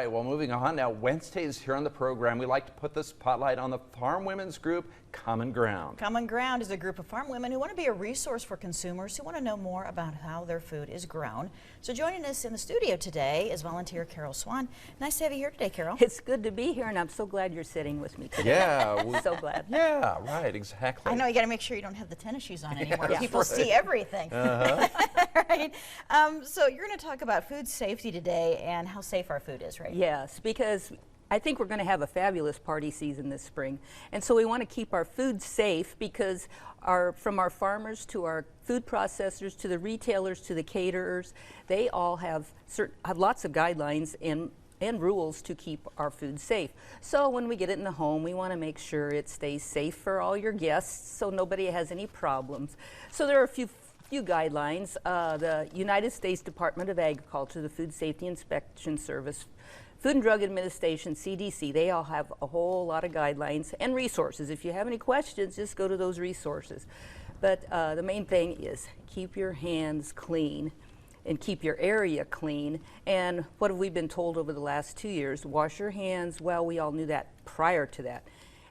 All right, well, moving on now, Wednesdays here on the program, we like to put the spotlight on the farm women's group, Common Ground. Common Ground is a group of farm women who want to be a resource for consumers who want to know more about how their food is grown. So joining us in the studio today is volunteer Karol Swan. Nice to have you here today, Karol. It's good to be here, and I'm so glad you're sitting with me today. Yeah. So glad. Yeah, right, exactly. I know, you got to make sure you don't have the tennis shoes on anymore. That's People right. see everything. Right? So you're going to talk about food safety today and how safe our food is, right? Yes, because I think we're going to have a fabulous party season this spring. And so we want to keep our food safe because from our farmers to our food processors to the retailers to the caterers, they all have lots of guidelines and rules to keep our food safe. So when we get it in the home, we want to make sure it stays safe for all your guests so nobody has any problems. So there are a few guidelines. The United States Department of Agriculture, the Food Safety Inspection Service, Food and Drug Administration, CDC, they all have a whole lot of guidelines and resources. If you have any questions, just go to those resources. But the main thing is keep your hands clean and keep your area clean. And what have we been told over the last 2 years? Wash your hands. Well, we all knew that prior to that.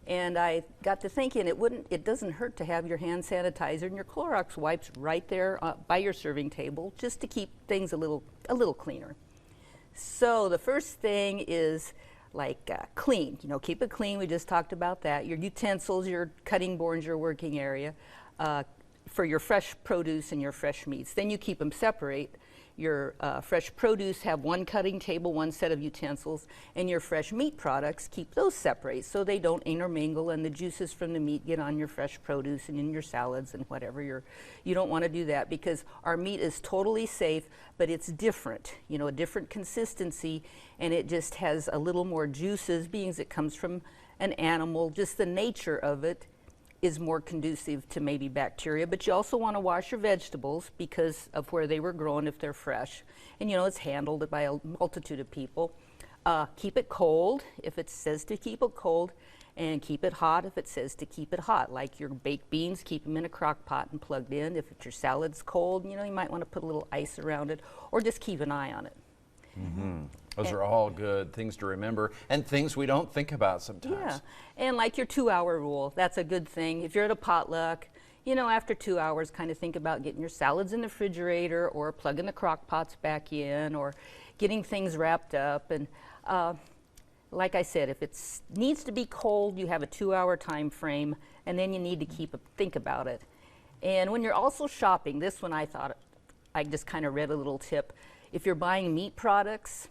And I got to thinking it doesn't hurt to have your hand sanitizer and your Clorox wipes right there by your serving table just to keep things a little cleaner. So the first thing is clean, keep it clean. We just talked about that. Your utensils, your cutting boards, your working area for your fresh produce and your fresh meats. Then you keep them separate. Your fresh produce have one cutting table, one set of utensils, and your fresh meat products, keep those separate so they don't intermingle and the juices from the meat get on your fresh produce and in your salads and whatever. You don't want to do that because our meat is totally safe, but it's different, a different consistency, and it just has a little more juices, being as it comes from an animal. Just the nature of it is more conducive to maybe bacteria, but you also want to wash your vegetables because of where they were grown if they're fresh. And it's handled by a multitude of people. Keep it cold if it says to keep it cold, and keep it hot if it says to keep it hot. Like your baked beans, keep them in a crock pot and plugged in. If your salad's cold, you might want to put a little ice around it or just keep an eye on it. Mm-hmm. Those are all good things to remember and things we don't think about sometimes. Yeah, and like your 2-hour rule, that's a good thing. If you're at a potluck, after 2 hours, kind of think about getting your salads in the refrigerator or plugging the crock pots back in or getting things wrapped up. And like I said, if it needs to be cold, you have a 2-hour time frame, and then you need to think about it. And when you're also shopping, this one I just kind of read a little tip. If you're buying meat products,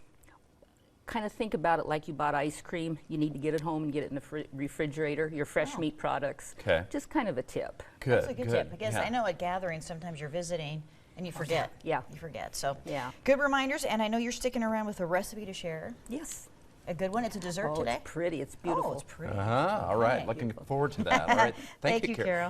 kind of think about it like you bought ice cream. You need to get it home and get it in the refrigerator, your fresh meat products. Okay. Just kind of a tip. Good. That's a good tip because I know at gatherings sometimes you're visiting and you forget. Yeah. You forget. So yeah. Good reminders, and I know you're sticking around with a recipe to share. Yes. A good one. It's a dessert today. It's pretty. It's beautiful. Oh, it's pretty. All right. Looking forward to that. All right. Thank you, Carol.